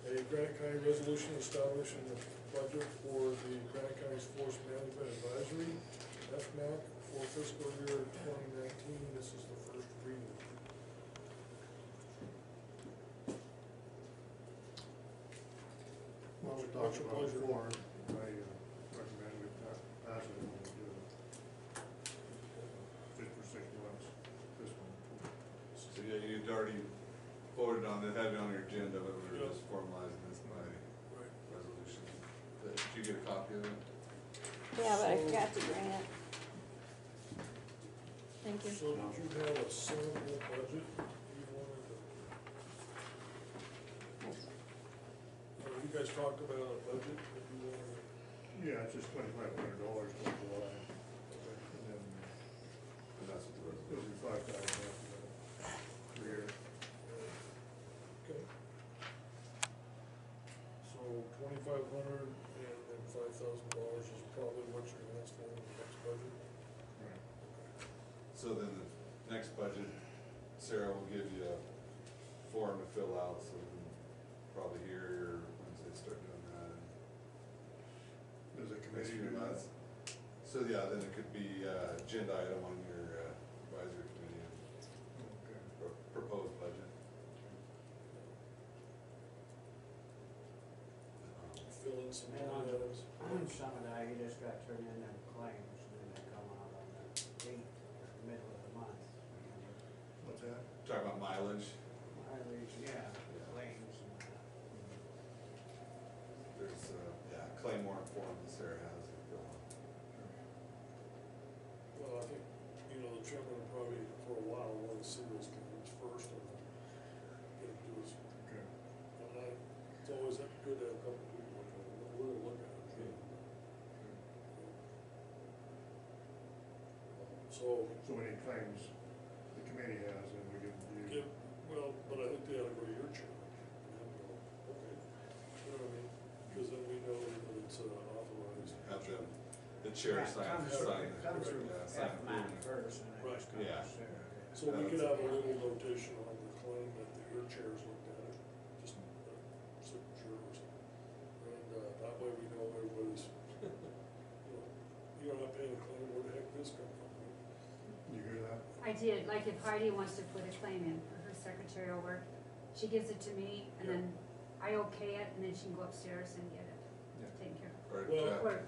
A Granite County resolution establishing the budget for the Granite County's Forest Management Advisory, FMAC, for fiscal year 2019. This is the first reading. Well, we talked about it before. I recommend we pass it when we do it. Just for 6 months, this one. So yeah, you'd already voted on it, had it on your agenda, but we were just formalizing this by resolution. Did you get a copy of it? Yeah, but I forgot to bring it. Thank you. So did you have a sample budget you wanted to? You guys talked about a budget that you wanted to? Yeah, it's just $2,500 for July. And then And that's what the it'll resolution. be $5,000 after that per year. Okay. So 2,500 and then $5,000 is probably what you're gonna ask for in the next budget? Right. So then the next budget, Sarah will give you a form to fill out, so we can probably hear Wednesday start doing that. Does the Next committee few do that? months. So yeah, then it could be agenda item on your advisory committee, Okay. proposed budget. Fill in some And line items. on some of that, you just got to turn in them claims, and then they come out on the 8th, or middle of the month. What's that? Talking about mileage, Mileage, yeah, claims and that. there's claim warrant form that Sarah has. to fill out. Well, I think, the chairman will probably, for a while, want to see those claims first and then get them to us. Okay. And it's always good to have a couple people look at it, we'll look at it. So, So any claims the committee has, and we can yeah, review. well, but I think they ought to go to your chairman. And then go, okay, you know what I mean? Because then we know that it's authorized. Have the chair Yeah, sign, comes sign. through- Comes through yeah, sign FMAC agreement. first, and then it just comes Yeah. to Sarah. So we could have a little notation on the claim that your chairs looked at it, just a signature or something. And that way we know everybody's, you're not paying a claim, where the heck this come from? You hear that? I did, like if Heidi wants to put a claim in for her secretarial work, she gives it to me, and then I okay it, and then she can go upstairs and get it Yeah. taken care of. Or, Well,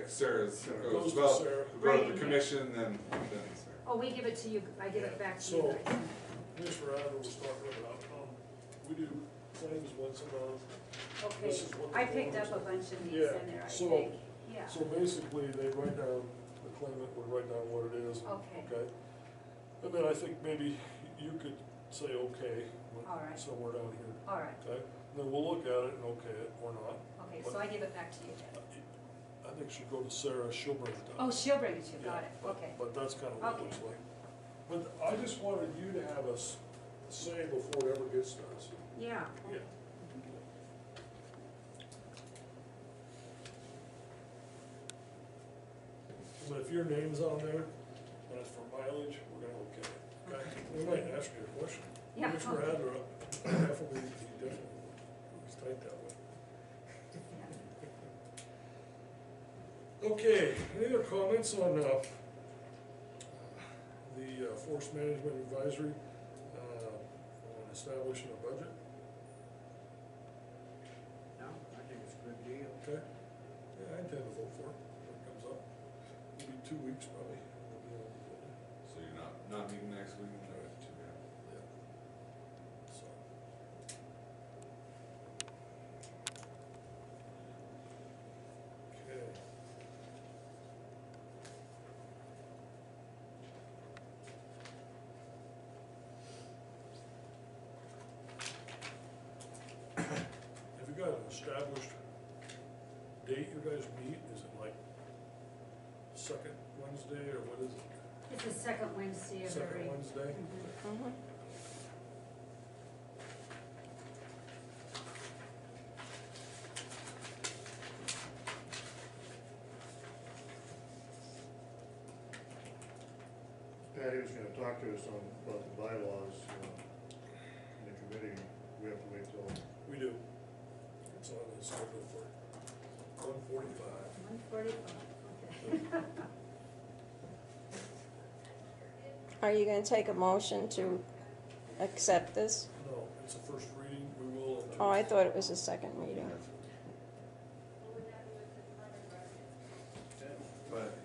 Sarah's Sarah goes, goes to well, Sarah. go Right to in the here. commission, then Sarah. Oh, we give it to you, I give it back to you So, guys. Commissioner Adler was talking about, we do claims once a month. Okay, this is what the I picked up form a bunch of these Yeah, in there, I so- think, yeah. So basically, they write down, the claimant would write down what it is. Okay. And then I think maybe you could say okay, All right. somewhere down here, All right, okay? Then we'll look at it and okay it or not. okay, so I give it back to you then. I think she'll go to Sarah, she'll bring it down. Oh, she'll bring it to you, got Yeah, it, but- okay. But that's kind of what it Okay. looks like. But I just wanted you to have a say before it ever gets to us. Yeah. Yeah. But if your name's on there, and it's for mileage, we're gonna okay it, okay? We might ask you a question. Yeah. Commissioner Adler, definitely, he definitely, he's tight that way. Okay, any other comments on the Forest Management Advisory on establishing a budget? No, I think it's a good deal. Okay. Yeah, I intend to vote for it when it comes up. It'll be 2 weeks probably. We'll be able to do it. So you're not meeting next week? Yeah. So. Okay. Have you got an established date you guys meet? Is it like second Wednesday or what is it? It's the second Wednesday of every. Second Wednesday? Mhm. Mhm. Patty was gonna talk to us about the bylaws in the committee. We have to wait till, We do. Let's go for it. 145. 145, okay. Are you gonna take a motion to accept this? No, it's a first reading, we will. Oh, I thought it was a second reading. But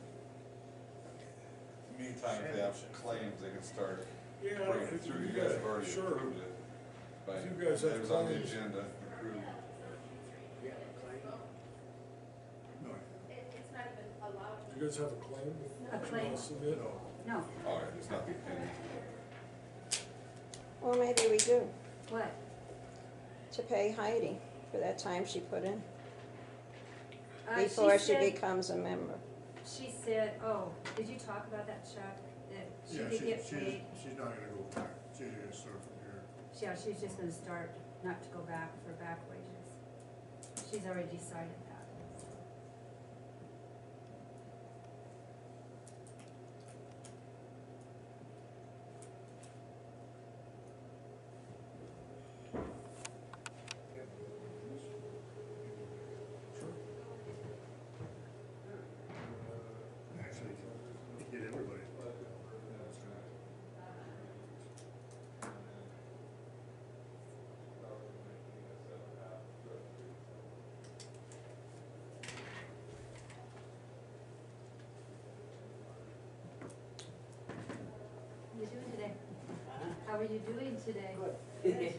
meantime, if they have claims, they can start Yeah, bringing it if through. you You guys guys- have already sure. approved it. But If you guys have it was on the claims- agenda, approved. Yeah, claim. No, It's not even allowed. Do you guys have a claim? A claim. You wanna submit? no. No, All right, there's nothing pending. Well, maybe we do, what? to pay Heidi for that time she put in, She before she said- becomes a member. She said, oh, did you talk about that, Chuck? That she Yeah, could get paid? she's not gonna go back, she's gonna start from here. Yeah, she's just gonna start, not to go back for back wages. She's already decided that. so. Actually, get everybody. How you doing today? Huh? How are you doing today? Good.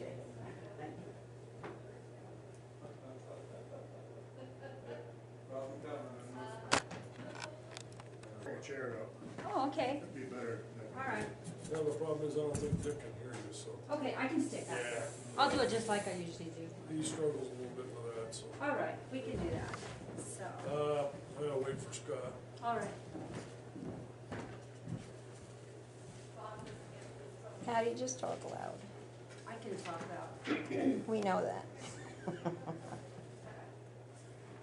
Pull a chair up, Oh, okay, that'd be better. all right. Yeah, the problem is I don't think Dick can hear you, so. Okay, I can stick that. Yeah. I'll do it just like I usually do. He struggles a little bit with that, so. All right, we can do that, so, I'll wait for Scott. all right. Patty, just talk loud. I can talk about, We know that.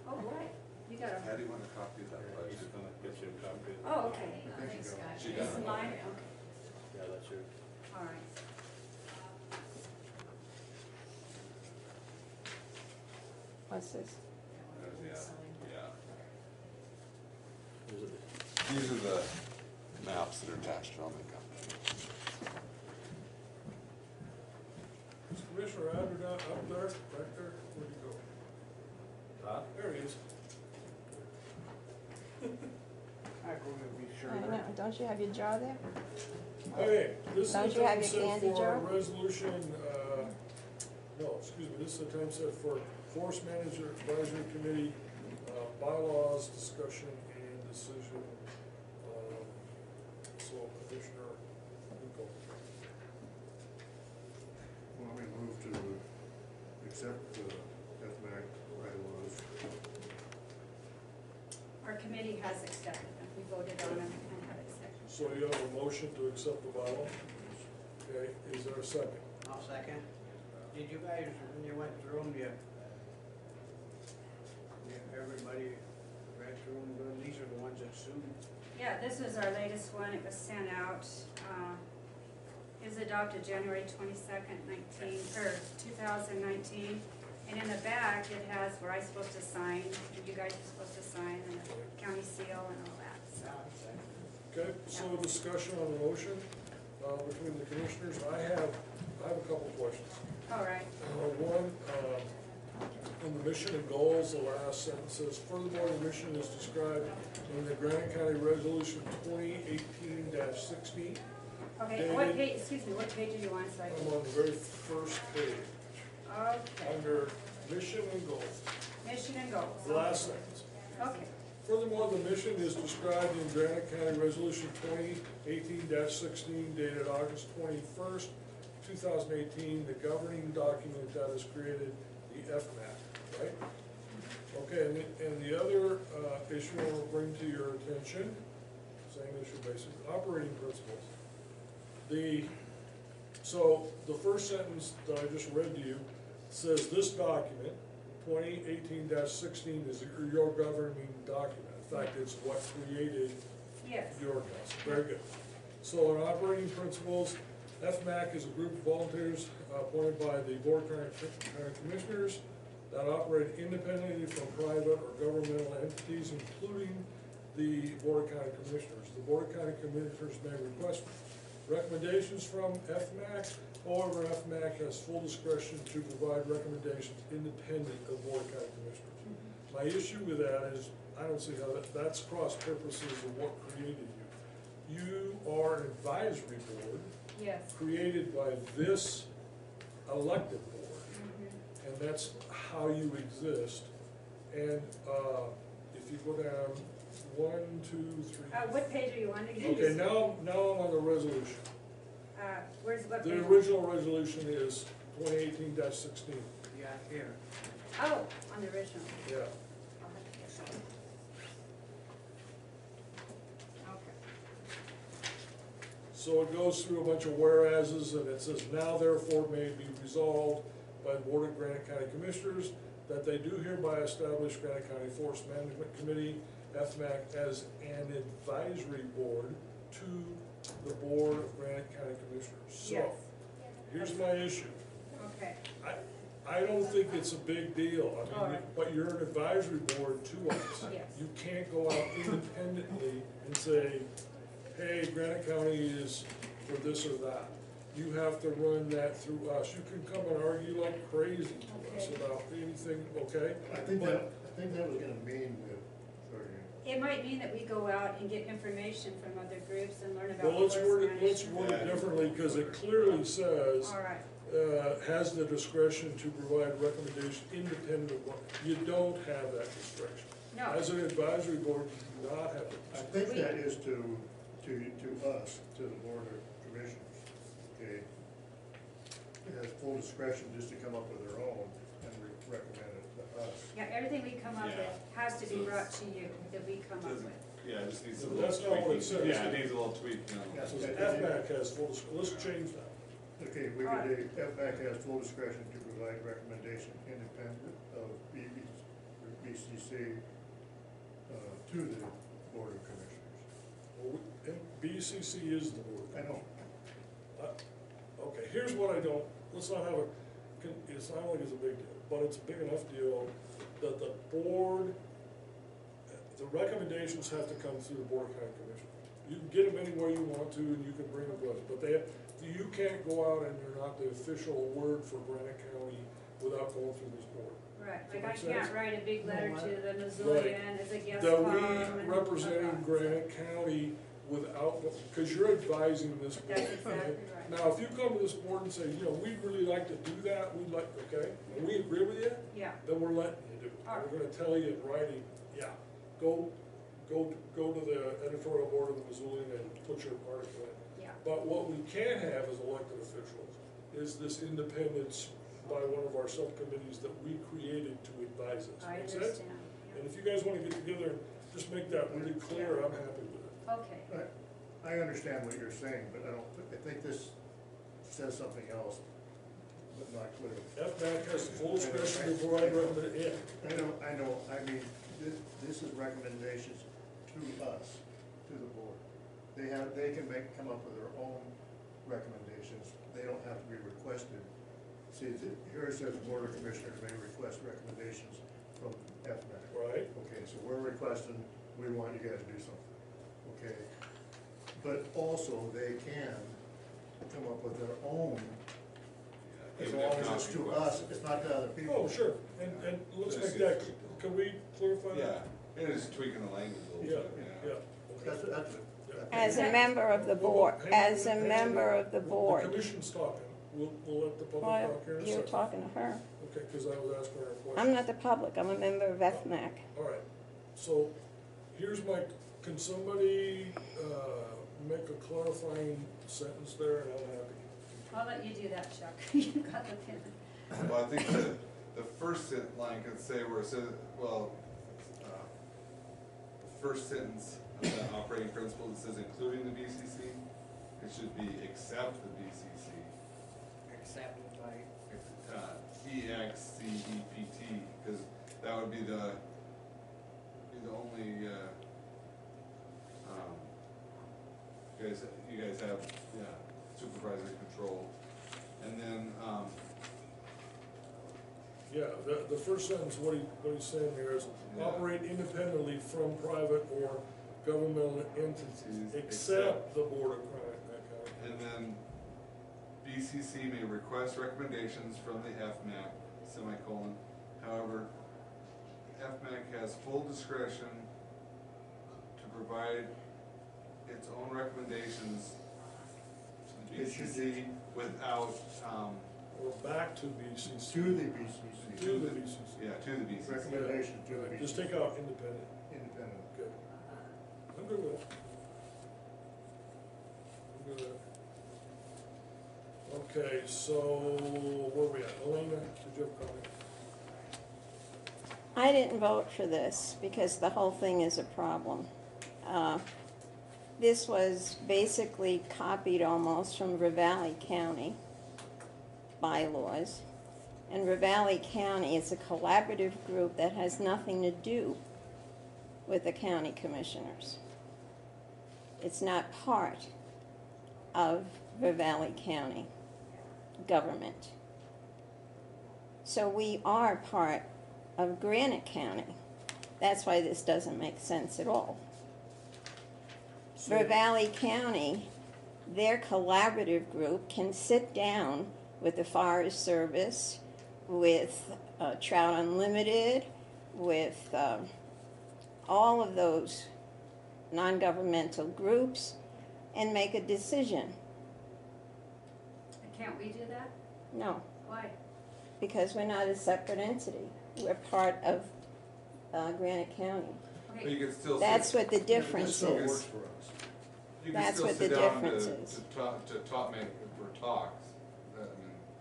oh, boy, you got How a, do you want a copy of that budget? Get you a copy. oh, okay. I think you got it. She This got is it. mine, okay, Yeah, that's yours. all right. What's this? Yeah, yeah. Is it- These are the maps that are attached on the copy. Is Commissioner Adler up there, back there? Where'd he go? Huh? There he is. I'm going to be sure. I know, don't you have your jaw there? Okay, this is the Don't you have time your set candy for jar? resolution, no, excuse me, this is the time set for Forest Manager Advisory Committee, bylaws, discussion and decision. So Commissioner Hinkle. Well, we move to accept the FMAC bylaws. Our committee has accepted them, we voted on them and have accepted. So you have a motion to accept the bylaw? Okay, is there a second? I'll second. Did you guys, when you went through them, everybody read through them good? These are the ones that sued. Yeah, this was our latest one, it was sent out, it was adopted January 22nd, 2019. And in the back, it has where I'm supposed to sign, and you guys are supposed to sign, and the county seal and all that, so. Okay, so discussion on the motion, between the commissioners, I have a couple questions. All right, One, in the mission and goals, the last sentence says, furthermore, the mission is described in the Granite County Resolution 2018-16. okay, what page, excuse me, what page are you on, so I I'm can, on the very first page, okay, under mission and goals, mission and goals. the last sentence. Okay, Furthermore, the mission is described in Granite County Resolution 2018-16 dated August 21st, 2018, the governing document that has created the FMAC, right? Okay, and the other issue I will bring to your attention, same issue basically, operating principles. So the first sentence that I just read to you says this document, 2018-16, is your governing document. In fact, it's what created yes, your council. Very good. So in operating principles, FMAC is a group of volunteers appointed by the Board of County Commissioners that operate independently from private or governmental entities, including the Board of County Commissioners. The Board of County Commissioners may request recommendations from FMAC. However, FMAC has full discretion to provide recommendations independent of Board of County Commissioners. My issue with that is, I don't see how that's cross purposes of what created you. You are an advisory board Yes. created by this elected board, and that's how you exist. And, if you go down 1, 2, 3. What page are you on again? Okay, now I'm on the resolution. Where's what The page? original resolution is 2018-16, Yeah, here. Oh, on the original. yeah. I'll have to get that. Okay. So it goes through a bunch of whereases, and it says, now therefore may be resolved by the Board of Granite County Commissioners that they do hereby establish Granite County Forest Management Committee, FMAC, as an advisory board to the Board of Granite County Commissioners. So, Yes. here's my issue. Okay. I don't think it's a big deal, I All mean, right. but you're an advisory board to us. Yes. You can't go out independently and say, hey, Granite County is for this or that. You have to run that through us. You can come and argue like crazy to us Okay. about anything, okay? I think that was gonna mean that, sorry. It might mean that we go out and get information from other groups and learn about Well, let's forest word it management. differently, because it clearly says, All right. has the discretion to provide recommendations independent of what, you don't have that discretion. No. As an advisory board, you do not have it. I think that is to us, to the Board of Commissioners, okay? It has full discretion just to come up with their own and recommend it to us. Yeah, everything we come up with Yeah. has to be brought to you that we come up Doesn't- with. Yeah, it just needs a So little that's not what it tweaking. says. Yeah, it needs a little tweaking on Yeah. So it. FMAC has full discretion, let's change that. Okay, we All could, FMAC has full discretion to provide recommendation independent of BCC, to the Board of Commissioners. Well, and BCC is the board. I know, Okay, here's what I don't, let's not have a, it's not like it's a big deal, but it's a big enough deal that the board, the recommendations have to come through the Board of County Commissioners. You can get them anywhere you want to, and you can bring them to us, but you can't go out and you're not the official word for Granite County without going through this board. Right, Does that like I make sense? can't write a big letter No, to the Missoulian as a guest That column. we and representing whatnot. Granite County without, because you're advising this board. That's exactly right. Now, if you come to this board and say, we'd really like to do that, we'd like, okay, and we agree with you, Yeah, then we're letting you do it. All right. We're gonna tell you in writing, yeah, go to the editorial board of the Missoulian and put your article in. yeah, But what we can have as elected officials is this independence by one of our subcommittees that we created to advise us. I Make sense? understand. And if you guys wanna get together and just make that really clear, I'm happy with it. Okay, I understand what you're saying, but I think this says something else, but not clear. FMAC has the full discretion to provide recommendation, I know, I mean, this is recommendations to us, to the board. They can come up with their own recommendations, they don't have to be requested. See, here it says the Board of Commissioners may request recommendations from FMAC. right? Okay, so we're requesting, we want you guys to do something, okay? But also, they can come up with their own, as Even long if as not it's to us, requested. it's not to other people. Oh, sure, and let's This make is- that, can we clarify that? Yeah, it is tweaking the language a Yeah, little bit, yeah. That's, Okay. that's, As a member of the board, as a member of the The board. commission's talking, we'll let the public Well, talk here in a you're second. talking to her. Okay, cause I was asking her a question. I'm not the public, I'm a member of FMAC. All right, so here's can somebody, make a clarifying sentence there, and I'm happy. I'll let you do that, Chuck. You got the pen. Well, I think the first line could say where it says, well, the first sentence of the operating principle, it says including the BCC, it should be except the BCC. Accepted by, EXCEPT, because that would be the only, you guys have, yeah, supervisory control. And then, Yeah, the first sentence, what he's saying there is, Yeah. operate independently from private or governmental entities, except the Board of Granite County. And then BCC may request recommendations from the FMAC, semicolon. However, FMAC has full discretion to provide its own recommendations to the BCC without, Or back to BCC. To the BCC. To the BCC. yeah, to the BCC. Recommendation to the Right, BCC. just take out independent. Independent. Okay. I'm good with that. I'm good with that. Okay, so where are we at? Elena, did you have a comment? I didn't vote for this because the whole thing is a problem. This was basically copied almost from Ravalli County bylaws. And Ravalli County is a collaborative group that has nothing to do with the county commissioners. It's not part of Ravalli County government. So we are part of Granite County. That's why this doesn't make sense at all. So- Ravalli County, their collaborative group can sit down with the Forest Service, with Trout Unlimited, with all of those non-governmental groups, and make a decision. Can't we do that? No, Why? because we're not a separate entity. We're part of Granite County. But Okay, you could still. That's sit- what the This difference still is. works for us. You can That's still what sit the down difference to, is. to make, for talks, I mean,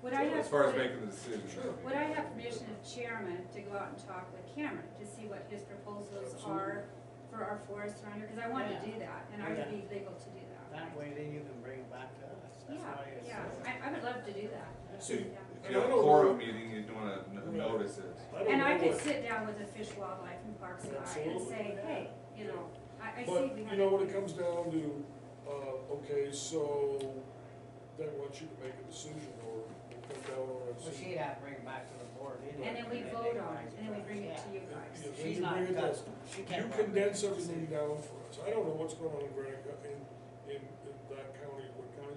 would I have, as far as would- making the decision. Sure. would I have permission of chairman to go out and talk with Cameron to see what his proposals are for our forest surrender? Because I want to do that, and I would be legal to do that. That way then you can bring it back to us. That's Yeah, why it's. yeah, I would love to do that. See, Yeah. If you have a quorum meeting, you'd wanna notice it. I don't And I know could what, sit down with the Fish, Wildlife, and Parks guy and Absolutely. say, hey, you know, I see but we you have. know, when it comes down to, okay, so they want you to make a decision, or we'll come down on it. Well, she'd have to bring it back to the board anyway. And then we they vote can on raise it, and then we bring it price, to you Yeah, guys. when She's you not bring it custom. down, She you can't. condense everything down for us. I don't know what's going on in Granite, in that county, what county?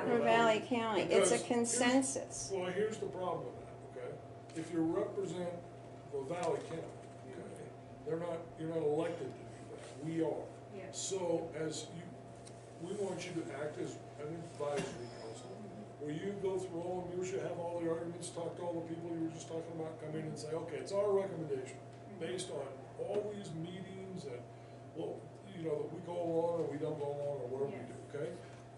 Ravalli County, it's a Because consensus. Well, here's the problem with that, okay? If you represent the Valley County, okay, you're not elected to do that, we are. Yes. So we want you to act as an advisory council, where you go through all, you should have all the arguments, talk to all the people you were just talking about, come in and say, okay, it's our recommendation, based on all these meetings and, well, you know, that we go along or we don't go along or whatever we do, okay?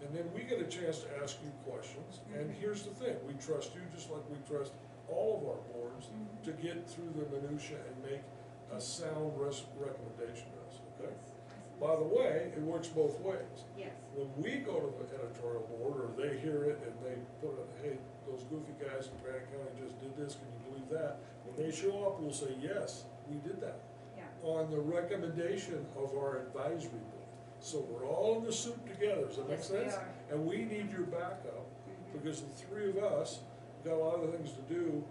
And then we get a chance to ask you questions, and here's the thing, we trust you just like we trust all of our boards to get through the minutia and make a sound recommendation to us, okay? By the way, it works both ways. Yes, When we go to the editorial board, or they hear it and they put it, hey, those goofy guys in Granite County just did this, can you believe that? When they show up, we'll say, yes, we did that, yeah, on the recommendation of our advisory board. So we're all in the soup together, does that make Yes, we sense? are. And we need your backup, Mhm. because the three of us got a lot of things to do,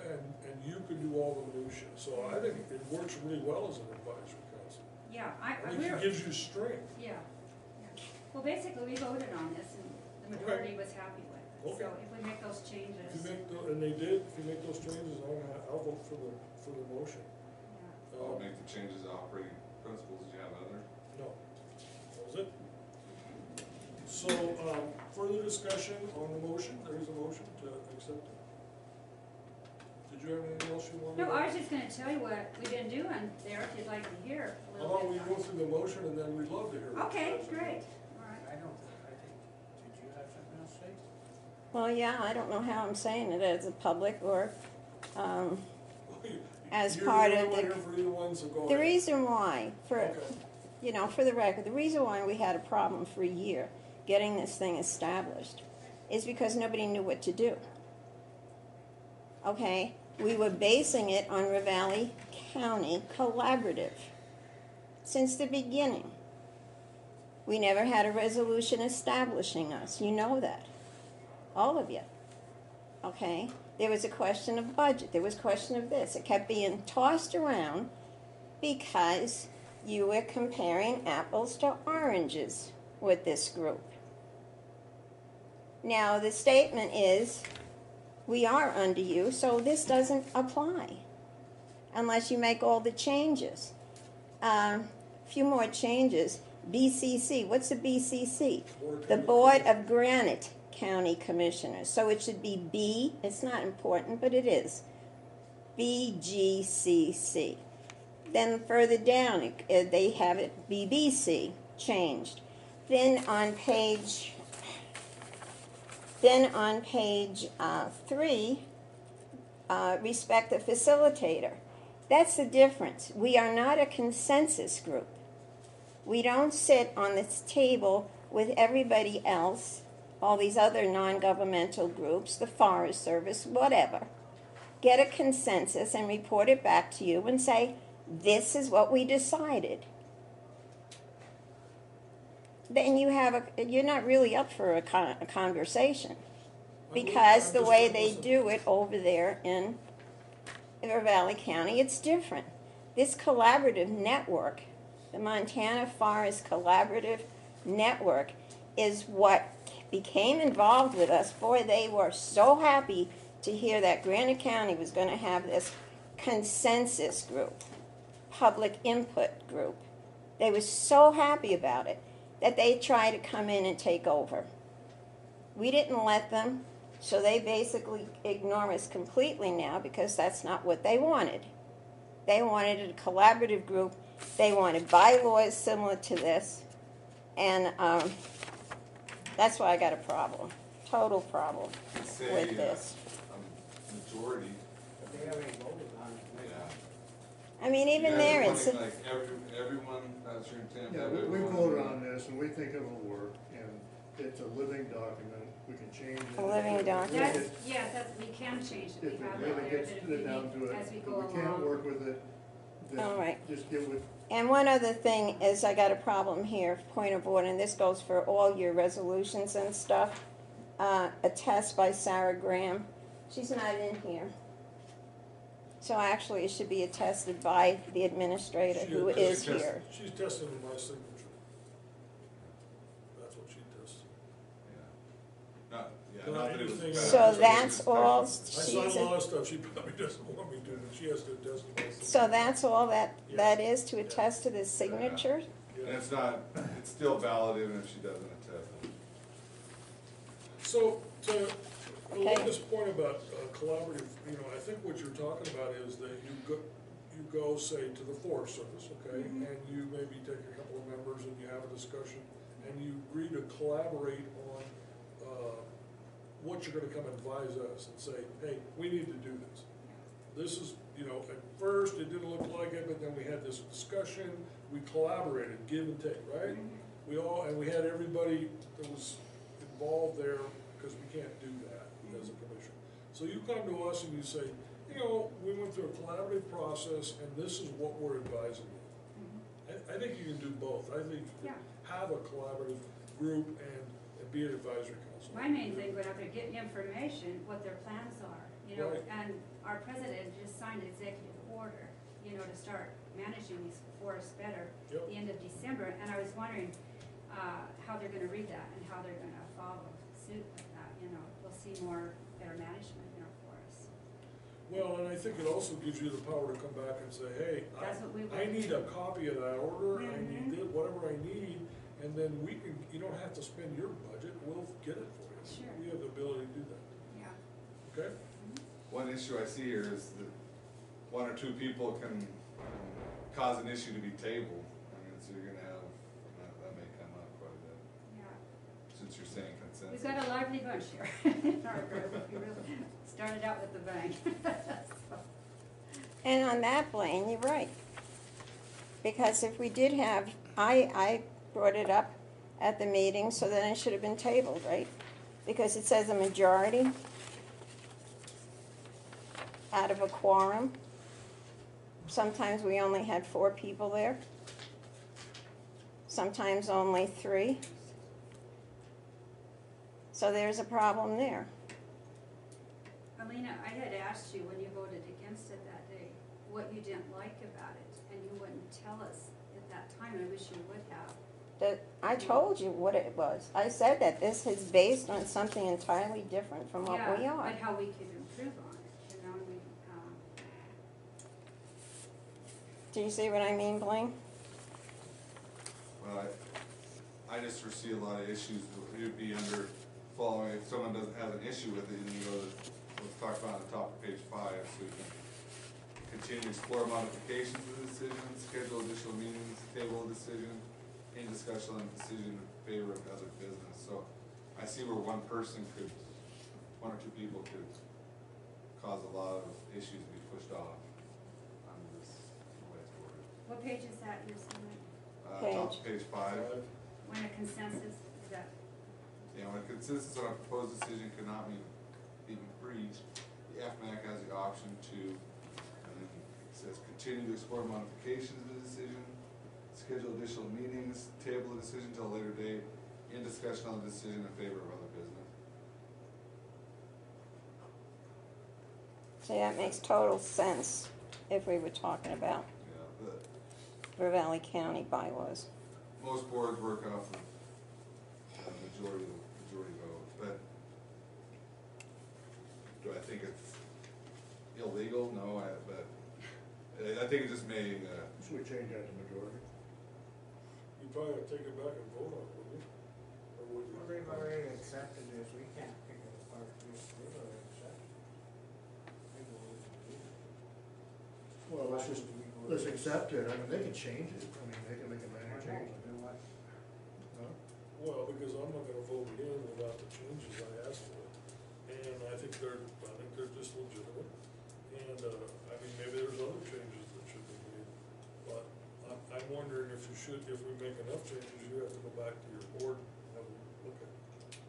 and you can do all the minutia. So I think it works really well as an advisory council. yeah, I think it gives you strength. yeah, yeah. Well, basically, we voted on this, and the majority was happy with it. Okay. So if we make those If you changes, make, and they did, if you make those changes, I'll vote for the motion. yeah. I'll make the changes to operating principles, do you have other? No, that was it. So, further discussion on the motion, there is a motion to accept it. Did you have anything else you wanted to? No, I was just gonna tell you what we've been doing there, if you'd like to hear a How little about we bit. go through the motion and then we'd love to hear. what Okay, you guys have. great, all right. I don't, did you have something else to say? Well, yeah, I don't know how I'm saying it as a public or, as part of You're the the- only one here for either one, so go the ahead. reason why, for, Okay. you know, for the record, the reason why we had a problem for a year getting this thing established is because nobody knew what to do. Okay? We were basing it on Ravalli County Collaborative since the beginning. We never had a resolution establishing us. You know that. All of you. Okay? There was a question of budget. There was a question of this. It kept being tossed around because you were comparing apples to oranges with this group. Now, the statement is, we are under you, so this doesn't apply unless you make all the changes. Few more changes. BCC. What's the BCC? The Board of Granite County Commissioners. So it should be B. It's not important, but it is. BGCC. Then further down, they have it BBC changed. Then on page 3, respect the facilitator. That's the difference. We are not a consensus group. We don't sit on this table with everybody else, all these other non-governmental groups, the Forest Service, whatever. Get a consensus and report it back to you and say, this is what we decided. Then you're not really up for a conversation, because the way they do it over there in Valley County, it's different. This collaborative network, the Montana Forest Collaborative Network, is what became involved with us. Boy, they were so happy to hear that Granite County was going to have this consensus group, public input group. They were so happy about it that they tried to come in and take over. We didn't let them, so they basically ignore us completely now because that's not what they wanted. They wanted a collaborative group. They wanted bylaws similar to this, and that's why I got a problem, total problem Say, with this. Majority, But they already voted on it. yeah. I mean, even You guys there, are it's wanting, like, everyone, that's your intent? Yeah, we voted on this, and we think it'll work, and it's a living document, we can change it. A living document. That's, yes, that's, we can change it, we If it have it really there, gets but if we it down to need, it, as we if go we can't along. work with it, then All right. just get with, And one other thing is, I got a problem here, point of order, and this goes for all your resolutions and stuff. A test by Sarah Graham. She's not in here. So actually, it should be attested by the administrator who is here. She's testing my signature. That's what she tests. Yeah, not that it was bad. So that's all I sign a lot of stuff she probably doesn't want me to, and she has to attest to my signature. So that's all that is, to attest to the signature? And it's not, it's still valid even if she doesn't attest. So, to Okay. Linda's point about collaborative, I think what you're talking about is that you go, say, to the Forest Service, okay? Mhm. And you maybe take a couple of members and you have a discussion, and you agree to collaborate on what you're gonna come advise us and say, hey, we need to do this. This is, at first, it didn't look like it, but then we had this discussion, we collaborated, give and take, right? We had everybody that was involved there, because we can't do that as a commission. So you come to us and you say, we went through a collaborative process, and this is what we're advising you. I think you can do both. I think you Yeah. can have a collaborative group and be an advisory council. My main thing going up there, getting information, what their plans are, Right. and our president just signed an executive order, to start managing these forests better at Yep. the end of December, and I was wondering, how they're gonna read that and how they're gonna follow suit with that, we'll see more, better management in our forests. Well, and I think it also gives you the power to come back and say, hey, That's what we I want. need a copy of that order, I need Mhm. whatever I need, and then you don't have to spend your budget, we'll get it for you. Sure. We have the ability to do that, Yeah. okay? One issue I see here is that one or two people can cause an issue to be tabled. So you're gonna have, that may come up quite a bit, Yeah. since you're saying consensus. We've got a lively bunch here in our group. We really started out with the bang. So, And on that, Blaine, you're right. Because if we did have, I brought it up at the meeting, so then it should have been tabled, right? Because it says a majority out of a quorum. Sometimes we only had 4 people there. Sometimes only 3. So there's a problem there. Alina, I had asked you when you voted against it that day, what you didn't like about it, and you wouldn't tell us at that time, I wish you would have. That, I told you what it was. I said that this is based on something entirely different from what we Yeah, are. but how we could improve on it, you know, Do you see what I mean, Blaine? Well, I just foresee a lot of issues, it would be under following, if someone doesn't have an issue with it, you go to, let's talk about on the top of page 5, so we can continue to explore modifications of the decision, schedule additional meetings, table a decision, any discussion on the decision in favor of other business. So I see where one or two people could cause a lot of issues to be pushed off on this way it's worded. what page is that you're saying? Top of page 5. When a consensus, is that, Yeah, when a consensus on a proposed decision cannot be reached, the FMAC has the option to, and then it says, continue to explore modifications of the decision, schedule additional meetings, table the decision till a later date, in discussion on the decision in favor of other business. See, that makes total sense if we were talking about Yeah, but River Valley County bylaws. most boards work off of majority vote, but do I think it's illegal? No, but I think it just may, Should we change that to majority? You probably have to take it back and vote on it, wouldn't you? Or would you? Well, they've already accepted this, we can't pick it apart, they've already accepted. They go with it. Well, let's accept it, I mean, they can change it, I mean, they can make a minor change. Do what? Huh? Well, because I'm not gonna vote it in without the changes I asked for. And I think they're just legitimate. And, I mean, maybe there's other changes that should be made. But I'm wondering if we make enough changes, you have to go back to your board and have a look at it.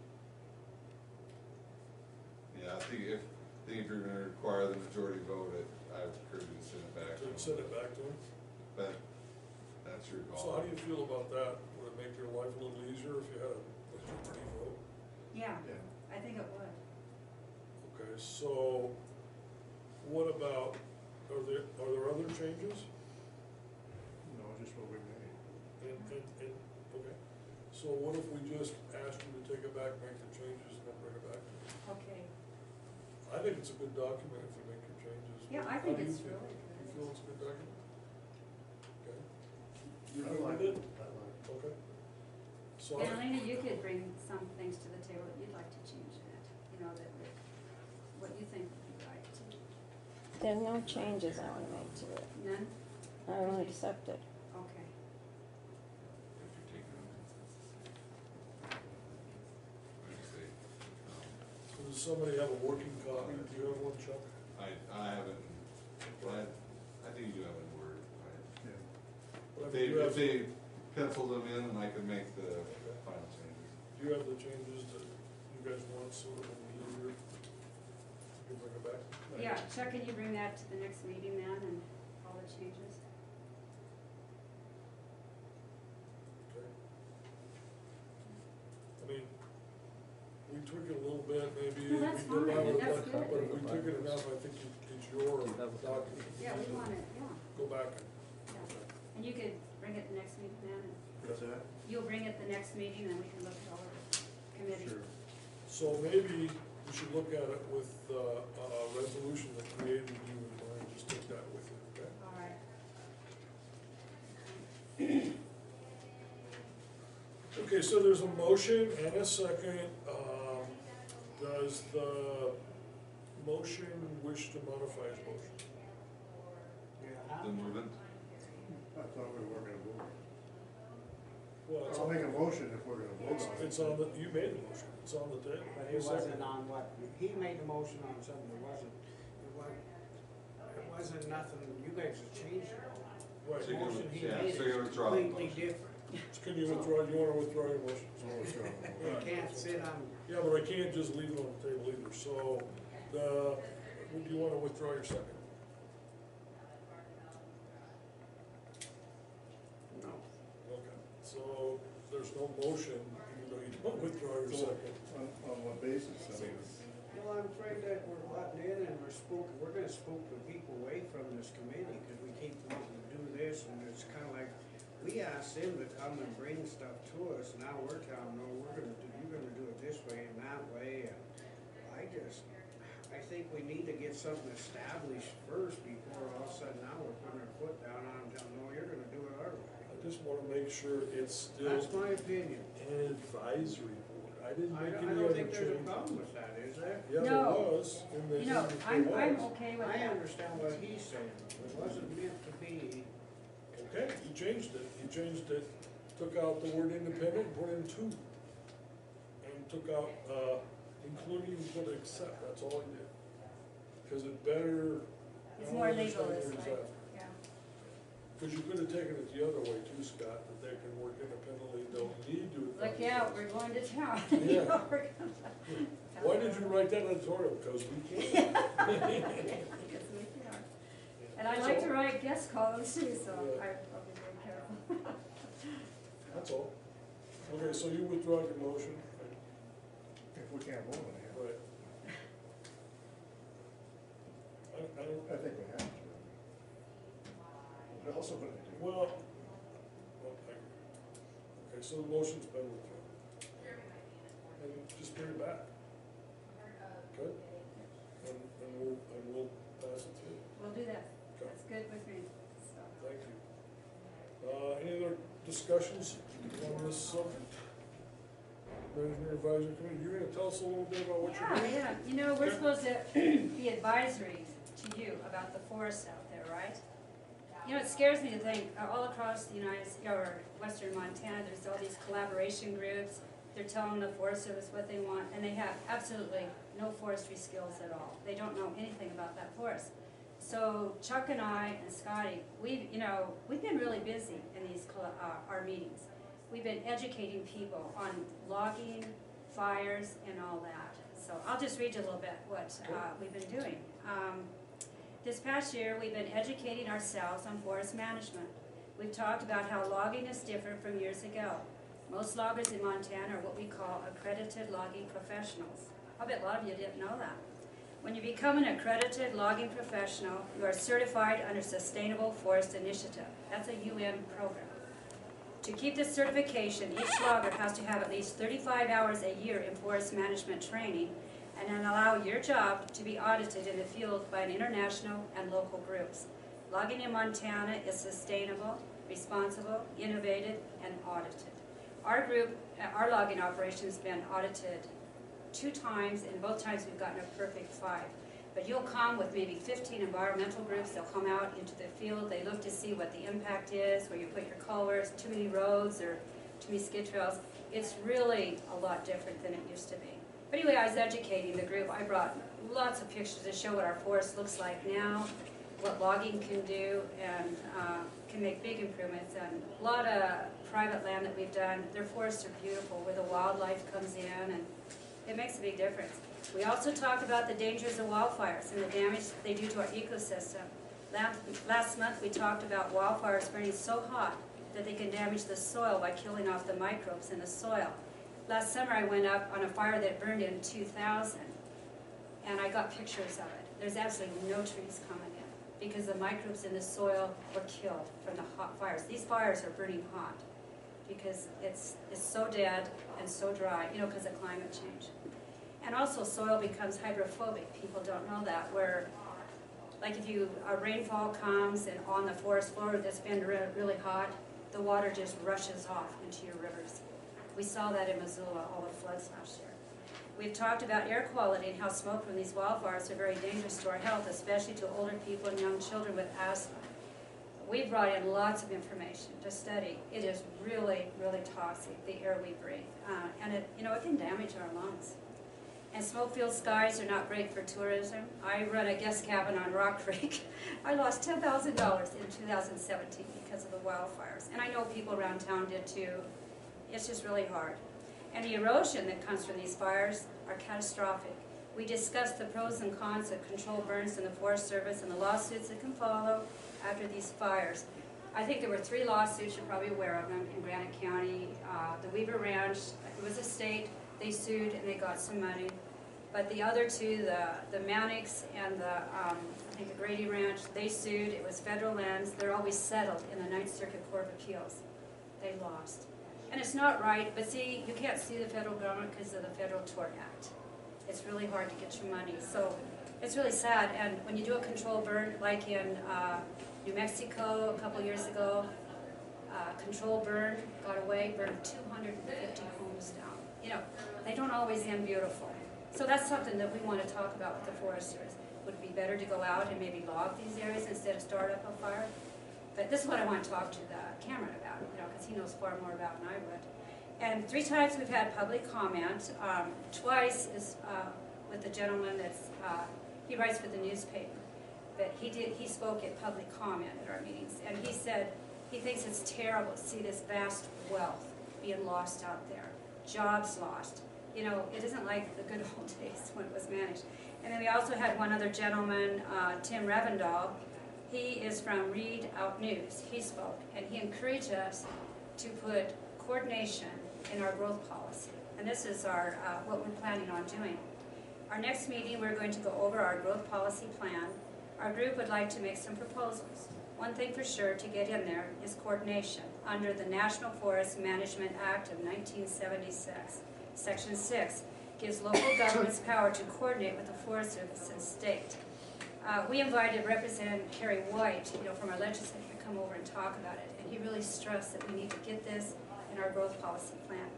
yeah, I think if you're gonna require the majority vote, I would encourage you to send it back. So send it back to them. But that's your call. So how do you feel about that? Would it make your life a little easier if you had a majority vote? yeah, Yeah. I think it would. Okay, so what about, are there other changes? No, just what we made. And, okay, so what if we just asked you to take it back, make the changes, and then bring it back to us? Okay, I think it's a good document if you make your changes. yeah, I How think do you it's feel? really You good. feel it's a good document? Okay. You I good like with it? I like it. Okay. So, And Elena, you could bring some things to the table that you'd like to change in it, you know, that would, what you think would be right. There's no changes I want to make to it. None? I will accept it. Okay. If you're taking on consensus. What do you say? so does somebody have a working copy? Do you have one, Chuck? I haven't, I think you do have a word, right? Yeah. But I If mean, do you have- they penciled them in, and I can make the final changes. Do you have the changes that you guys want, so that it'll be easier? You can bring it back? Yeah, Chuck, can you bring that to the next meeting then, and all the changes? Okay. I mean, we took it a little bit, maybe. No, that's we did fine, that, that's but good. if we took it enough, I think it's your document. Yeah, we want it, yeah, Go back and. yeah. And you could bring it the next meeting then, and What's that? you'll bring it the next meeting, and we can look at all of the committee. Sure. So maybe we should look at it with a resolution that created you in mind, just take that with you, okay? All right. Okay, so there's a motion and a second. Does the motion wish to modify his motion? Yeah. The movement, I thought we were gonna vote. Well, it's I'll on, make a motion if we're gonna vote on it. it's on the, you made the motion, it's on the table. But it wasn't on what, he made the motion on something that wasn't, it wasn't nothing, you guys have changed it all. Right. The motion he Yeah, made so you is withdraw the completely motion. different. Can you withdraw, you wanna withdraw your motion? You can't sit on, Yeah, but I can't just leave it on the table either, so, would you wanna withdraw your second? no. Okay, so there's no motion, even though you don't withdraw your second. On what basis? I mean, Well, I'm afraid that we're butting in and we're gonna spook the people away from this committee, cause we keep wanting to do this, and it's kinda like, we asked them to come and bring stuff to us, now we're telling them, no, you're gonna do it this way and that way, and I think we need to get something established first before all of a sudden now we're putting our foot down on them, telling them, no, you're gonna do it our way. I just wanna make sure it's still That's my opinion. an advisory board. I didn't I make don't any other think there's a change. problem with that, is there? Yeah, there No. was, in the, You know, I'm okay with I that. understand what he's saying, it wasn't meant to be. Okay, he changed it, took out the word independent, and put in two. And took out, including, put except, that's all he did. Cause it better. It's more legal understand this yours way, after. yeah. Cause you could have taken it the other way too, Scott, that they can work independently, don't need to. Look out, we're going to town. Yeah. You know, we're gonna- Why did you write that editorial? Because we can. Yes, we can. And I like to write guest columns too, so Yeah. I'll be very careful. That's all. Okay, so you withdraw your motion. If we can't vote on it, Right. I don't, I think we have to. What else are we gonna do? well, okay, so the motion's been withdrawn. And just bring it back. Good? And we'll pass it through. We'll do that. Okay. That's good with me, so. Thank you. Any other discussions on this subject? Management Advisory Committee, you're gonna tell us a little bit about what you're doing? Yeah, you know, we're Okay. supposed to be advisory to you about the forest out there, right? You know, it scares me to think, all across the or western Montana, there's all these collaboration groups. They're telling the Forest Service what they want, and they have absolutely no forestry skills at all. They don't know anything about that forest. So Chuck and I and Scotty, we've been really busy in these our meetings. We've been educating people on logging, fires, and all that. So I'll just read you a little bit what we've been doing. This past year, we've been educating ourselves on forest management. We've talked about how logging is different from years ago. Most loggers in Montana are what we call accredited logging professionals. I bet a lot of you didn't know that. When you become an accredited logging professional, you are certified under Sustainable Forest Initiative. That's a UN program. To keep this certification, each logger has to have at least 35 hours a year in forest management training and then allow your job to be audited in the field by an international and local groups. Logging in Montana is sustainable, responsible, innovative, and audited. Our group, our logging operation has been audited 2 times, and both times we've gotten a perfect 5. But you'll come with maybe 15 environmental groups. They'll come out into the field. They look to see what the impact is, where you put your culverts, too many roads or too many skid trails. It's really a lot different than it used to be. But anyway, I was educating the group. I brought lots of pictures to show what our forest looks like now, what logging can do, and can make big improvements. And a lot of private land that we've done, their forests are beautiful, where the wildlife comes in, and it makes a big difference. We also talked about the dangers of wildfires and the damage they do to our ecosystem. Last month we talked about wildfires burning so hot that they can damage the soil by killing off the microbes in the soil. Last summer I went up on a fire that burned in 2000, and I got pictures of it. There's absolutely no trees coming in because the microbes in the soil were killed from the hot fires. These fires are burning hot because it's so dead and so dry, because of climate change. And also soil becomes hydrophobic. People don't know that, where like if a rainfall comes and on the forest floor that's been really hot, the water just rushes off into your rivers. We saw that in Missoula, all the floods last year. We've talked about air quality and how smoke from these wildfires are very dangerous to our health, especially to older people and young children with asthma. We brought in lots of information to study. It is really, really toxic, the air we breathe. And it can damage our lungs. And smoke-filled skies are not great for tourism. I run a guest cabin on Rock Creek. I lost $10,000 in 2017 because of the wildfires. And I know people around town did too. It's just really hard. And the erosion that comes from these fires are catastrophic. We discussed the pros and cons of controlled burns in the Forest Service and the lawsuits that can follow after these fires. I think there were 3 lawsuits, you're probably aware of them, in Granite County. The Weaver Ranch, it was a state, they sued and they got some money. But the other two, the Mannix and I think the Grady Ranch, they sued. It was federal lands. They're always settled in the Ninth Circuit Court of Appeals. They lost. And it's not right, but see, you can't sue the federal government because of the Federal Tort Act. It's really hard to get your money. So it's really sad. And when you do a control burn, like in New Mexico a couple years ago, control burn, got away, burned 250 homes down. You know, they don't always end beautiful. So that's something that we want to talk about with the foresters. Would it be better to go out and maybe log these areas instead of start up a fire? But this is what I want to talk to Cameron about, you know, because he knows far more about than I would. And 3 times we've had public comment. Twice is with the gentleman that's, he writes for the newspaper. But he spoke at public comment at our meetings. And he said he thinks it's terrible to see this vast wealth being lost out there. Jobs lost. You know, it isn't like the good old days when it was managed. And then we also had one other gentleman, Tim Ravendal. He is from Read Out News. He spoke, and he encouraged us to put coordination in our growth policy. And this is our what we're planning on doing. Our next meeting, we're going to go over our growth policy plan. Our group would like to make some proposals. One thing for sure to get in there is coordination under the National Forest Management Act of 1976. Section 6 gives local governments power to coordinate with the Forest Service and state. We invited Representative Kerry White, you know, from our legislature to come over and talk about it, and he really stressed that we need to get this in our growth policy plan.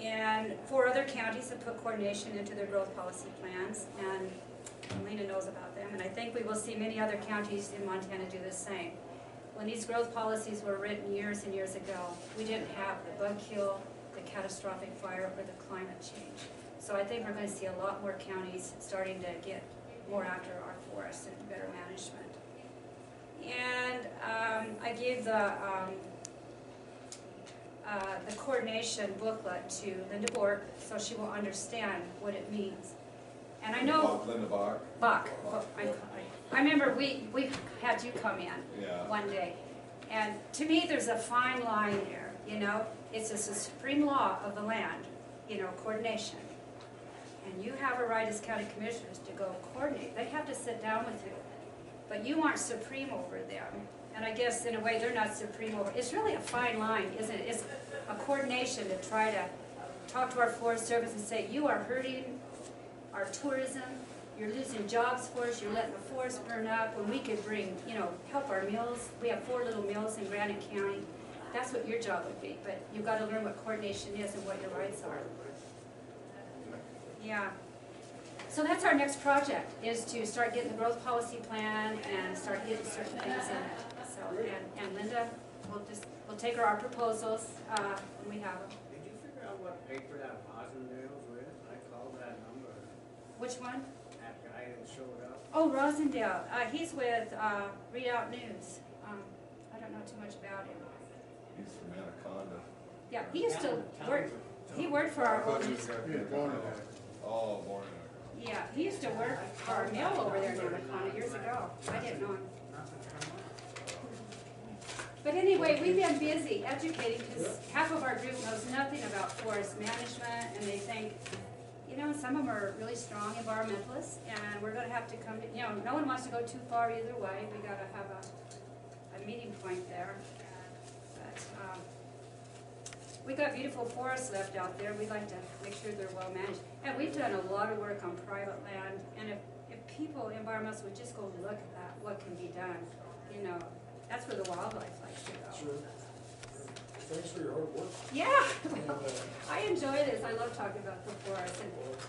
And 4 other counties have put coordination into their growth policy plans, and Lena knows about them, and I think we will see many other counties in Montana do the same. When these growth policies were written years and years ago, we didn't have the bug kill, the catastrophic fire, or the climate change. So I think we're going to see a lot more counties starting to get more after our forests and better management. And I gave the coordination booklet to Linda Bork so she will understand what it means. And I know Linda Bach. Bach. I remember we had you come in Yeah. one day, and to me there's a fine line there. You know, it's a supreme law of the land. You know, coordination. And you have a right as county commissioners to go coordinate. They have to sit down with you. But you aren't supreme over them. And I guess in a way they're not supreme over. It's really a fine line, isn't it? It's a coordination to try to talk to our Forest Service and say, you are hurting our tourism, you're losing jobs for us, you're letting the forest burn up, when we could bring, you know, help our mills. We have 4 little mills in Granite County. That's what your job would be. But you've got to learn what coordination is and what your rights are. Yeah. So that's our next project, is to start getting the growth policy plan and start getting certain things in it. So, and Linda, we'll take her our proposals when we have them. Did you figure out what paper that Rosendale's with? I called that number. Which one? That guy that showed up. Oh, Rosendale. He's with Read Out News. I don't know too much about him. He's from Anaconda. Yeah, he used to work. He worked for our old news. Oh, born Yeah, he used to work for our mill over there in Anaconda years ago. I didn't know him. But anyway, we've been busy educating because half of our group knows nothing about forest management, and they think, you know, some of them are really strong environmentalists, and we're going to have to come to, you know, no one wants to go too far either way. We got to have a meeting point there. But we got beautiful forests left out there. We'd like to make sure they're well managed. And we've done a lot of work on private land, and if people, environmentalists, would just go look at that, what can be done, you know, that's where the wildlife likes to go. Sure. Thanks for your hard work. Yeah, And, I enjoy this. I love talking about the forest.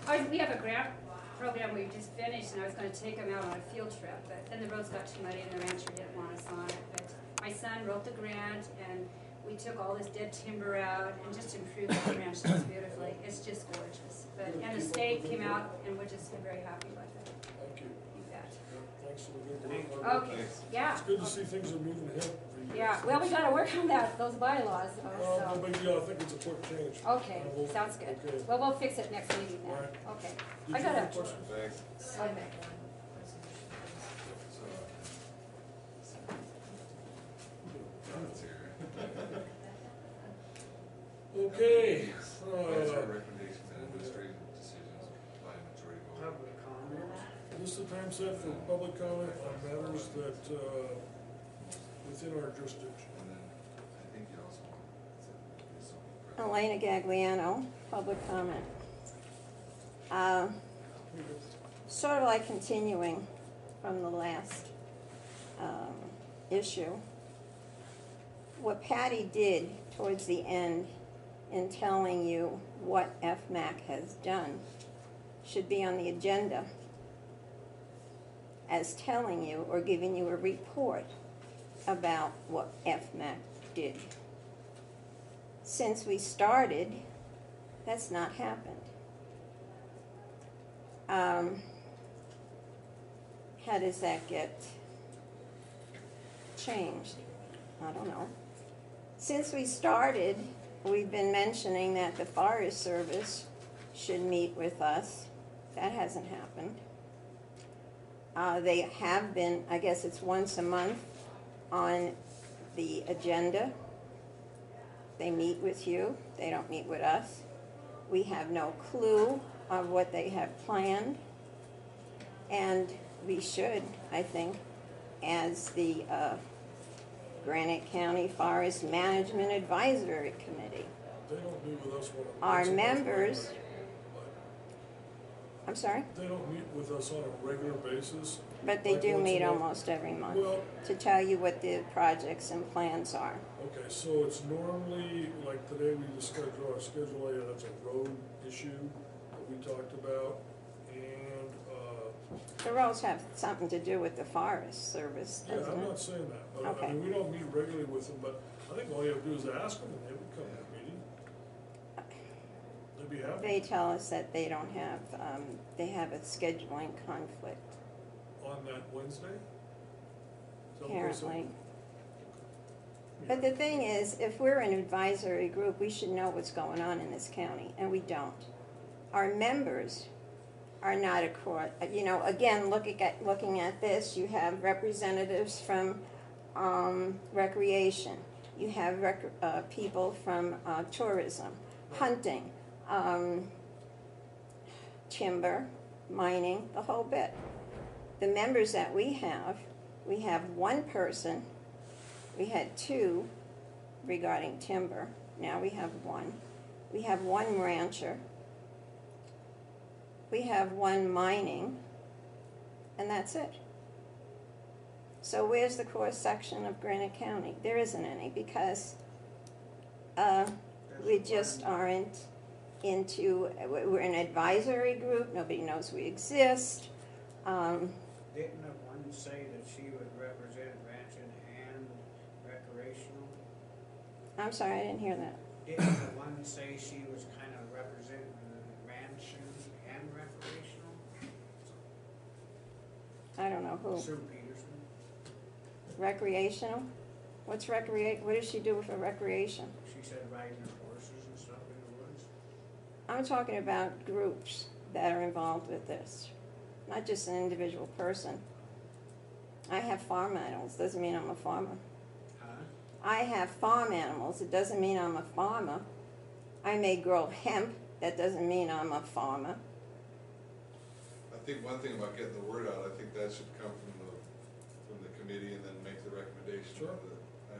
And we have a grant program we just finished, and I was going to take them out on a field trip, but then the roads got too muddy and the rancher didn't want us on it. But my son wrote the grant, and we took all this dead timber out and just improved the ranch just beautifully. It's just gorgeous. And the state came out, and we're just very happy with it. Thank you. You bet. Thanks for the good work. Okay, yeah. It's good to see things are moving ahead. for you. Yeah, well, we gotta work on those bylaws, Well, though, no big deal. I think it's a quick change. so. Okay, We'll- sounds good. Okay. Well, we'll fix it next meeting then. All right. Okay. Did I you got have a a, question? Thanks. okay. John's here. Okay. Those are recommendations and administrative decisions by majority. set for public comment on matters that, within our jurisdiction. And then I think you also want. Elena Gagliano, public comment. Sort of like continuing from the last issue. What Patty did towards the end in telling you what FMAC has done should be on the agenda as telling you or giving you a report about what FMAC did. Since we started, that's not happened. How does that get changed? I don't know. Since we started, we've been mentioning that the Forest Service should meet with us. That hasn't happened. They have been, I guess it's once a month on the agenda. They meet with you. They don't meet with us. We have no clue of what they have planned. And we should, I think, as the Granite County Forest Management Advisory Committee. They don't meet with us Our once a month members, anyway, I'm sorry, but they don't meet with us on a regular basis. but they Like do once a meet month. almost every month Well, to tell you what the projects and plans are. okay, so it's normally, like today we discussed our Schedule A, that's a road issue that we talked about, and, The roads have something to do with the Forest Service, yeah, doesn't I'm it? not saying that, but I Okay. mean, we don't meet regularly with them, but I think all you have to do is ask them and they would come to the meeting. They'd be happy. They tell us that they don't have, they have a scheduling conflict, On that Wednesday? Is that what they said? apparently. Yeah. But the thing is, if we're an advisory group, we should know what's going on in this county, and we don't. Our members are not across, again, looking at this, you have representatives from recreation, you have people from tourism, hunting, timber, mining, the whole bit. The members that we have one person. We had two regarding timber. Now we have one. We have one rancher. We have one mining. And that's it. So where's the cross section of Granite County? There isn't any because we just aren't into, we're an advisory group. Nobody knows we exist. Didn't the one say that she would represent ranching and recreational? I'm sorry, I didn't hear that. Didn't the one say she was kind of representing ranching and recreational? I don't know who. Sue Peterson. Recreational? What does she do for recreation? She said riding her horses and stuff in the woods. I'm talking about groups that are involved with this, not just an individual person. I have farm animals, doesn't mean I'm a farmer. Huh? I have farm animals, it doesn't mean I'm a farmer. I may grow hemp, that doesn't mean I'm a farmer. I think one thing about getting the word out, I think that should come from the committee and then make the recommendation Sure.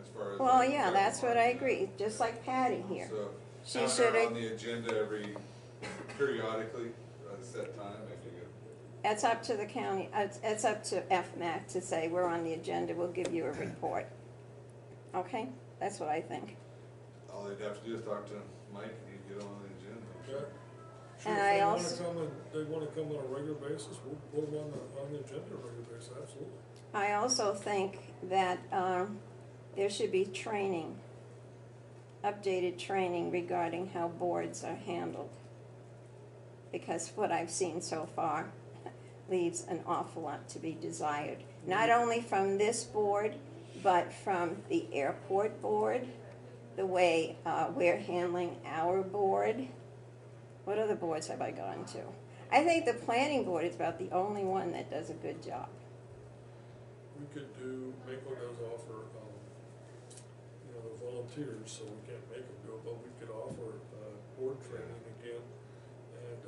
as far as. Well, yeah, that's what I agree, just like Patty here. So, She have should her have, on the agenda periodically, at a set time, I figure. it's up to the county, it's up to FMAC to say, we're on the agenda, we'll give you a report. Okay, that's what I think. All they'd have to do is talk to Mike and he'd get on the agenda. Yeah. Sure, And if I they also- wanna come on a regular basis, we'll put them on the agenda on a regular basis, absolutely. I also think that there should be training, updated training regarding how boards are handled. Because what I've seen so far leaves an awful lot to be desired. Not only from this board, but from the airport board, the way we're handling our board. What other boards have I gone to? I think the planning board is about the only one that does a good job. We could Mako does offer, the volunteers, so we can't make them do it, but we could offer board training again, and,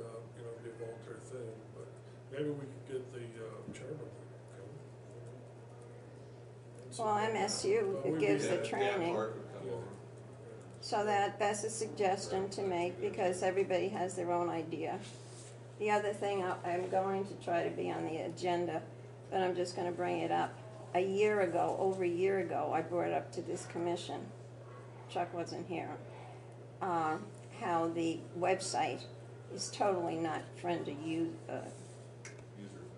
be a voluntary thing, but maybe we could get the chairman to come. And see Well, what- MSU Well, we'd gives be- the training. Clark would come Yeah. over. So that's a suggestion to make, because everybody has their own idea. The other thing, I'm going to try to be on the agenda, but I'm just gonna bring it up. Over a year ago, I brought it up to this commission. Chuck wasn't here. How the website is totally not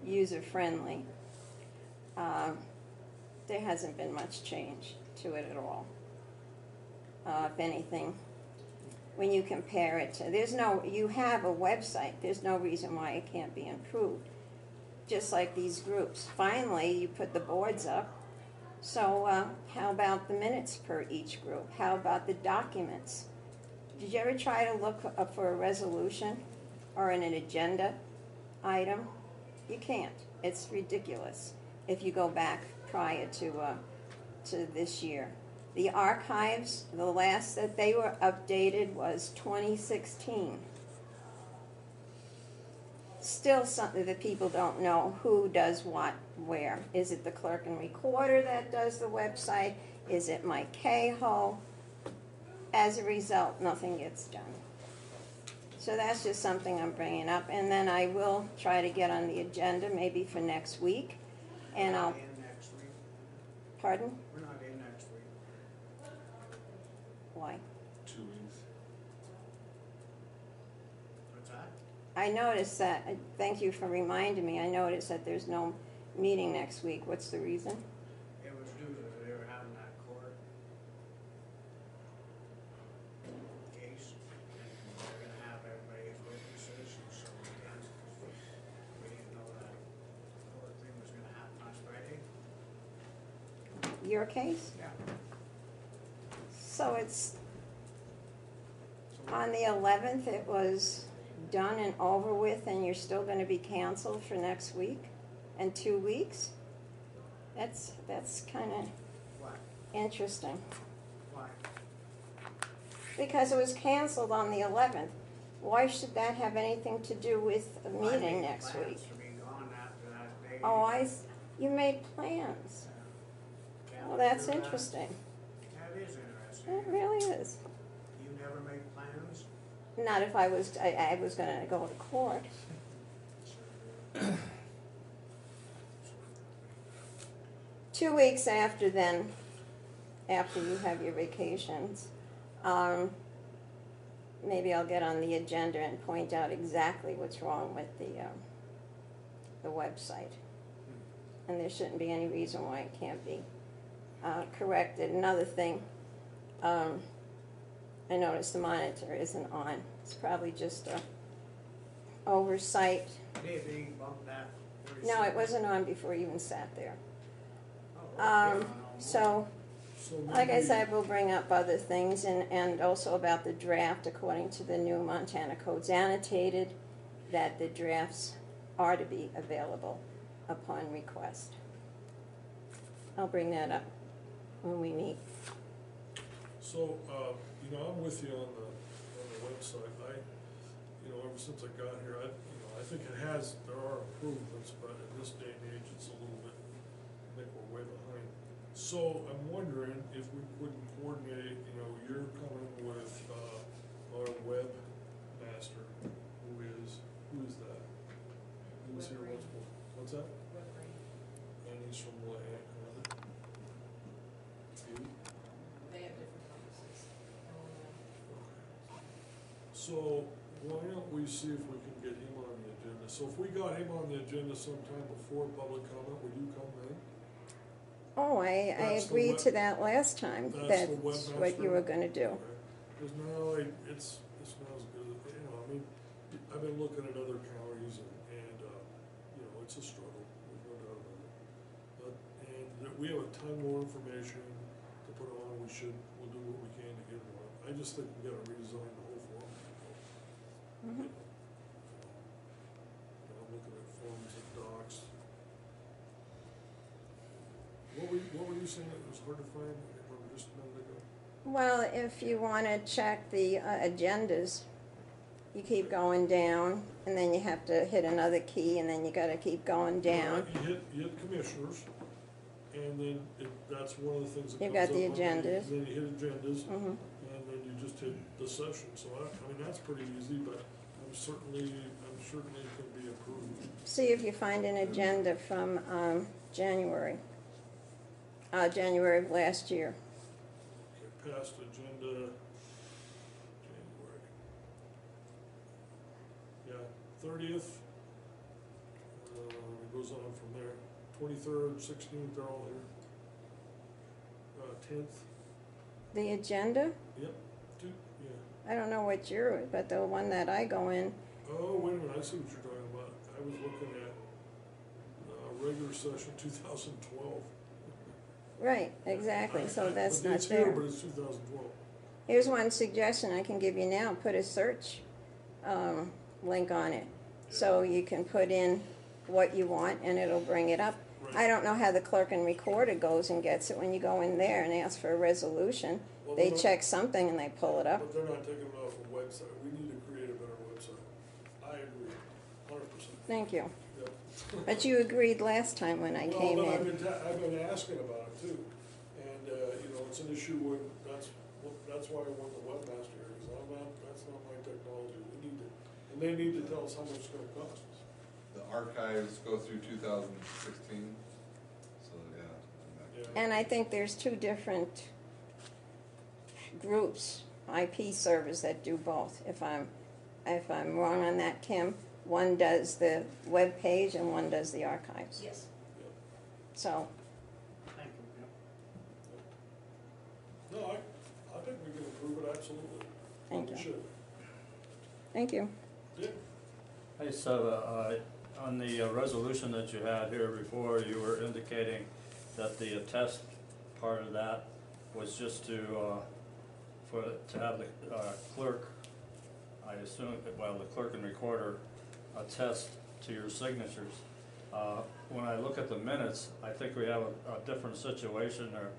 user-friendly. There hasn't been much change to it at all. If anything, when you compare it to, you have a website, there's no reason why it can't be improved. Just like these groups. Finally, you put the boards up. So how about the minutes per each group? How about the documents? Did you ever try to look up for a resolution or an agenda item? You can't. It's ridiculous if you go back prior to this year. The archives, the last that they were updated was 2016. Still something that people don't know who does what where. Is it the clerk and recorder that does the website? Is it Mike Cahill? As a result, nothing gets done. So that's just something I'm bringing up, and then I will try to get on the agenda maybe for next week. And We're I'll, not in next week. pardon? We're not in next week. Why? 2 weeks. What's that? I noticed that, thank you for reminding me, I noticed that there's no meeting next week. What's the reason? It was due to they were having that court case, and they're gonna have everybody as witnesses, and so we didn't know that court thing was gonna happen on Friday. Your case? Yeah. So it's, So on the 11th, it was done and over with, and you're still gonna be canceled for next week and 2 weeks? That's kinda what? interesting. Why? Because it was canceled on the 11th. Why should that have anything to do with a Well, I meeting made next plans week? to be gone after that day. Oh, you made plans. Can't Well, we that's do that? interesting. That is interesting. It really is. You never make plans? Not if I was gonna go to court. 2 weeks after then, after you have your vacations, maybe I'll get on the agenda and point out exactly what's wrong with the website. And there shouldn't be any reason why it can't be corrected. Another thing, I noticed the monitor isn't on. It's probably just a oversight. They bumped that very No, it soon. wasn't on before you even sat there. Oh, okay. So, So like I maybe- said, we'll bring up other things, and also about the draft, according to the new Montana codes annotated, that the drafts are to be available upon request. I'll bring that up when we meet. So, I'm with you on the website. Ever since I got here, I think there are improvements, but in this day and age, it's a little bit, I think we're way behind. So I'm wondering if we couldn't coordinate, you're coming with, our webmaster, who is that? Who was here once before? What's that? And he's from Lehigh. You? They have different purposes. So why don't we see if we can get him on the agenda? So if we got him on the agenda sometime before public comment, would you come then? Oh, I That's the agreed web- to that last time. That's the That's what you webmaster? were gonna do. Because now it's not as good, I've been looking at other counties and it's a struggle, there's no doubt about it. We have a ton more information to put on, we'll do what we can to get it on. I just think we gotta redesign the whole form. Mhm. I'm looking at forms and docs. What were you saying that was hard to find, from just a minute ago? Well, if you wanna check the agendas, You keep going down, and then you have to hit another key, and then you gotta keep going down. You hit commissioners, and then that's one of the things that You've comes got the up underneath. agendas. Then you hit agendas, Mhm. and then you just hit the session, so I mean, that's pretty easy, but I'm certainly can be approved. See if you find an agenda from, January of last year. Okay, past agenda, January. Yeah, 30th, it goes on from there. 23rd, 16th, they're all here. 10th, The agenda, yep, yeah. I don't know what you're, but the one that I go in, Oh, wait a minute, I see what you're talking about. I was looking at, regular session 2012. right, exactly, so that's The not date's here, there. but it's 2012. Here's one suggestion I can give you now, put a search, link on it. So you can put in what you want and it'll bring it up. Right. I don't know how the clerk and recorder goes and gets it when you go in there and ask for a resolution. Well, They they're not- check something and they pull it up. But they're not taking it off a website. We need to create a better website. I agree, 100%. Thank you. Yep. But you agreed last time when I came Well, but in. I've been asking about it too. And, you know, it's an issue when, that's why I want the webmaster here, because that's not my technology. We need to, and they need to tell us how much it's gonna cost us. The archives go through 2016, so yeah. Yeah. And I think there's two different groups, IP servers that do both. If I'm wrong on that, Kim, one does the web page and one does the archives. Yes. So, Thank you, Bill. No, I think we can improve it, absolutely. Thank We you. should. thank you. Yeah. Hey, so, on the resolution that you had here before, you were indicating that the attest part of that was just to have the clerk, I assume, well, the clerk and recorder attest to your signatures. When I look at the minutes, I think we have a different situation there.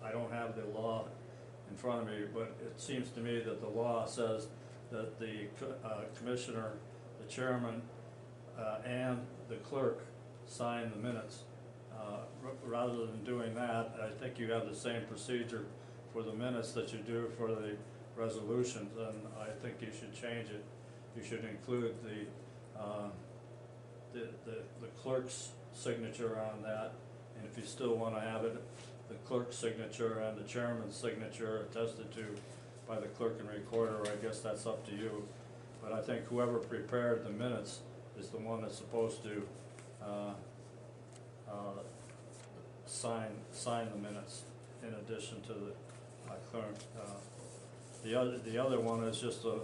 I don't have the law in front of me, but it seems to me that the law says that the commissioner, the chairman, and the clerk sign the minutes. Rather than doing that, I think you have the same procedure for the minutes that you do for the resolutions, and I think you should change it. You should include the clerk's signature on that, and if you still want to have it, the clerk's signature and the chairman's signature attested to by the clerk and recorder, I guess that's up to you. But I think whoever prepared the minutes is the one that's supposed to sign the minutes in addition to the clerk. The other one is just a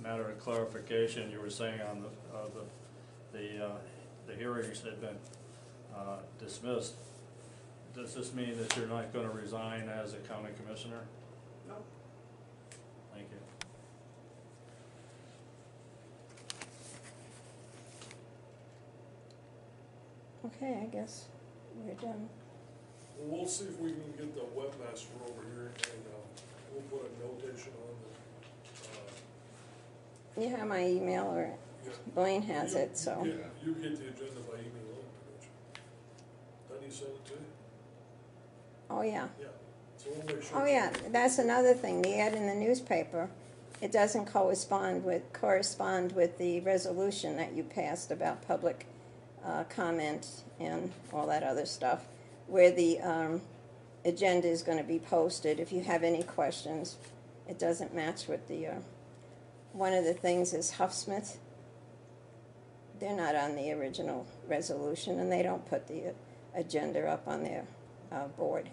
matter of clarification. You were saying on the hearings had been dismissed. Does this mean that you're not going to resign as a county commissioner? No. Thank you. Okay, I guess we're done. Well, we'll see if we can get the webmaster over here and, we'll put a notation on You have my email, or yeah. Blaine has it, so. You get the agenda by email, don't you? Doesn't he send it to you? Oh, yeah. Yeah, so we'll make sure. Oh, yeah, that's another thing, the ad in the newspaper, it doesn't correspond with the resolution that you passed about public comment and all that other stuff, where the agenda is going to be posted. If you have any questions, it doesn't match with the, one of the things is Huffsmith. They're not on the original resolution, and they don't put the agenda up on their board.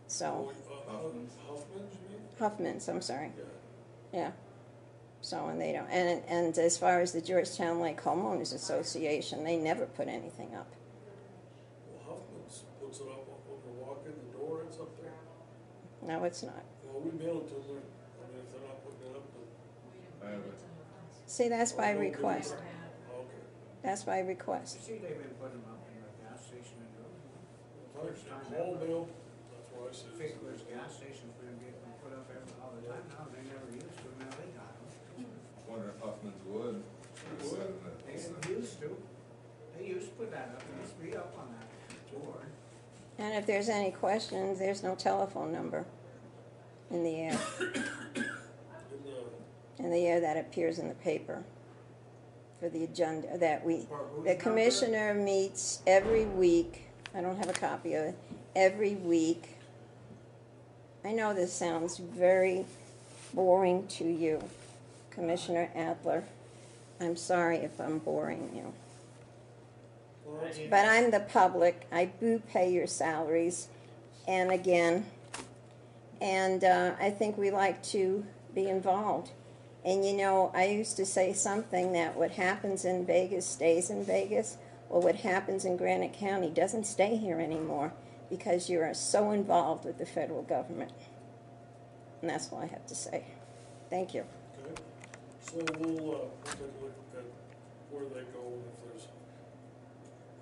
So, Huffman's, you mean? Huffman's, I'm sorry. Yeah. Yeah. So, and they don't, and as far as the Georgetown Lake Homeowners Association, they never put anything up. Well, Huffman's puts it up when you walk in the door, it's up there. No, it's not. Well, we mail it to them, I mean, if they're not putting it up, then. I have it. See, that's by request. Okay. That's by request. You see, they've been putting them up in the gas station and Whole mail, that's Well, I see. Fiscal's gas station's been getting put up all the time now, they never used to, now they got them. Wonder if Huffman's would. They used to, they used to put that up, they used to be up on that board. And if there's any questions, there's no telephone number in the air, In that appears in the paper for the agenda that we, Or whose the number? commissioner meets every week. I don't have a copy of it. Every week. I know this sounds very boring to you, Commissioner Adler. I'm sorry if I'm boring you. well, that's- But I'm the public, I do pay your salaries, and again, and I think we like to be involved. And you know, I used to say something that what happens in Vegas stays in Vegas, or what happens in Granite County doesn't stay here anymore, because you are so involved with the federal government. And that's all I have to say. Thank you. Okay, so we'll take a look at where they go, and if there's,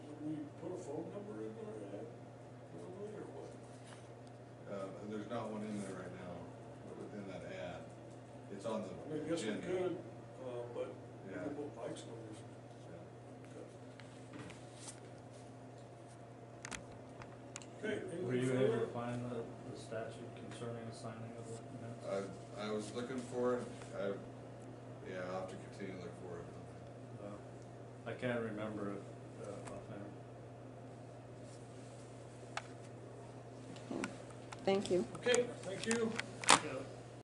would we put a phone number in there, Ed? Normally, or what? There's not one in there right now, within that ad. It's on the I mean, I guess we agenda. could, but we Yeah. could put Mike's numbers. Okay, Were you anything able further? to find the statute concerning the signing of the minutes? I was looking for it, yeah, I'll have to continue to look for it. I can't remember it offhand. Thank you. Okay, thank you. Yeah.